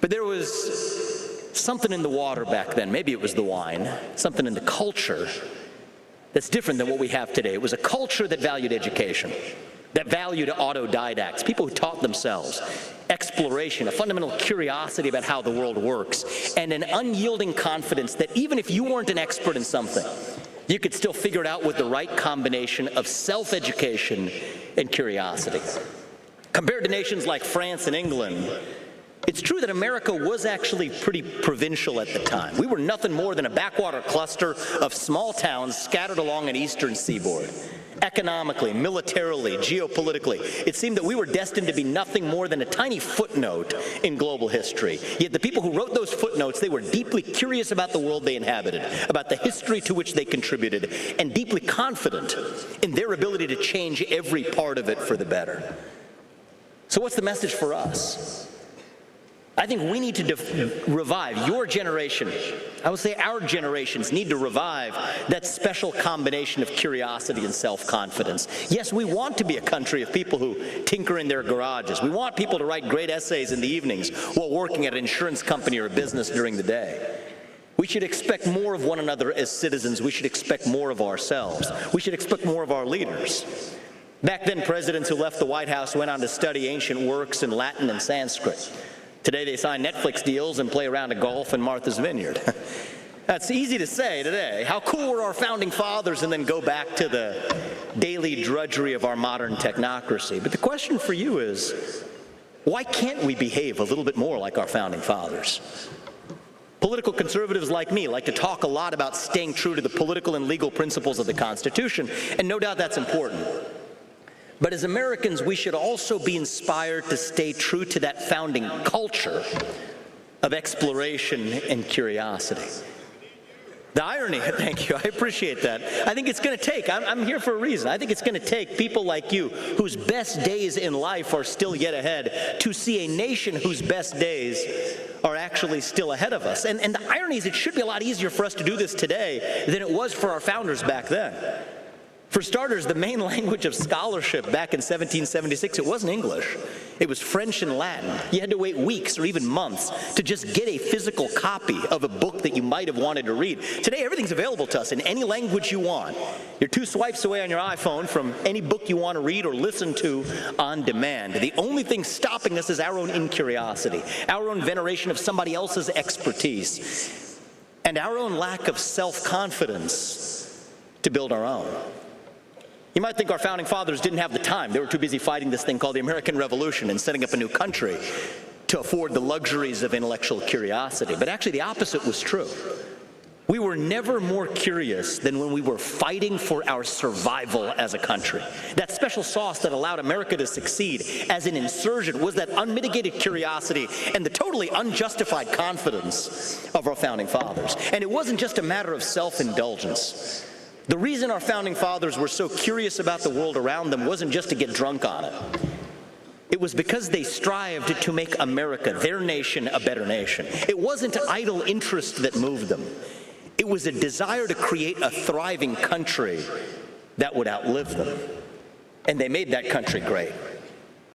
But there was something in the water back then, maybe it was the wine, something in the culture that's different than what we have today. It was a culture that valued education, that valued autodidacts, people who taught themselves, exploration, a fundamental curiosity about how the world works, and an unyielding confidence that even if you weren't an expert in something, you could still figure it out with the right combination of self-education and curiosity. Compared to nations like France and England, it's true that America was actually pretty provincial at the time. We were nothing more than a backwater cluster of small towns scattered along an eastern seaboard. Economically, militarily, geopolitically, it seemed that we were destined to be nothing more than a tiny footnote in global history. Yet the people who wrote those footnotes, they were deeply curious about the world they inhabited, about the history to which they contributed, and deeply confident in their ability to change every part of it for the better. So what's the message for us? I think we need to revive, your generation, I would say our generations need to revive that special combination of curiosity and self-confidence. Yes, we want to be a country of people who tinker in their garages. We want people to write great essays in the evenings while working at an insurance company or a business during the day. We should expect more of one another as citizens. We should expect more of ourselves. We should expect more of our leaders. Back then, presidents who left the White House went on to study ancient works in Latin and Sanskrit. Today they sign Netflix deals and play a round of golf in Martha's Vineyard. That's easy to say today. How cool were our founding fathers, and then go back to the daily drudgery of our modern technocracy. But the question for you is, why can't we behave a little bit more like our founding fathers? Political conservatives like me like to talk a lot about staying true to the political and legal principles of the Constitution, and no doubt that's important. But as Americans, we should also be inspired to stay true to that founding culture of exploration and curiosity. The irony, thank you, I appreciate that. I think it's going to take, I'm here for a reason, I think it's going to take people like you whose best days in life are still yet ahead to see a nation whose best days are actually still ahead of us. And the irony is it should be a lot easier for us to do this today than it was for our founders back then. For starters, the main language of scholarship back in 1776, it wasn't English. It was French and Latin. You had to wait weeks or even months to just get a physical copy of a book that you might have wanted to read. Today, everything's available to us in any language you want. You're 2 swipes away on your iPhone from any book you want to read or listen to on demand. The only thing stopping us is our own incuriosity, our own veneration of somebody else's expertise, and our own lack of self-confidence to build our own. You might think our founding fathers didn't have the time. They were too busy fighting this thing called the American Revolution and setting up a new country to afford the luxuries of intellectual curiosity. But actually the opposite was true. We were never more curious than when we were fighting for our survival as a country. That special sauce that allowed America to succeed as an insurgent was that unmitigated curiosity and the totally unjustified confidence of our founding fathers. And it wasn't just a matter of self-indulgence. The reason our founding fathers were so curious about the world around them wasn't just to get drunk on it. It was because they strived to make America, their nation, a better nation. It wasn't idle interest that moved them. It was a desire to create a thriving country that would outlive them. And they made that country great.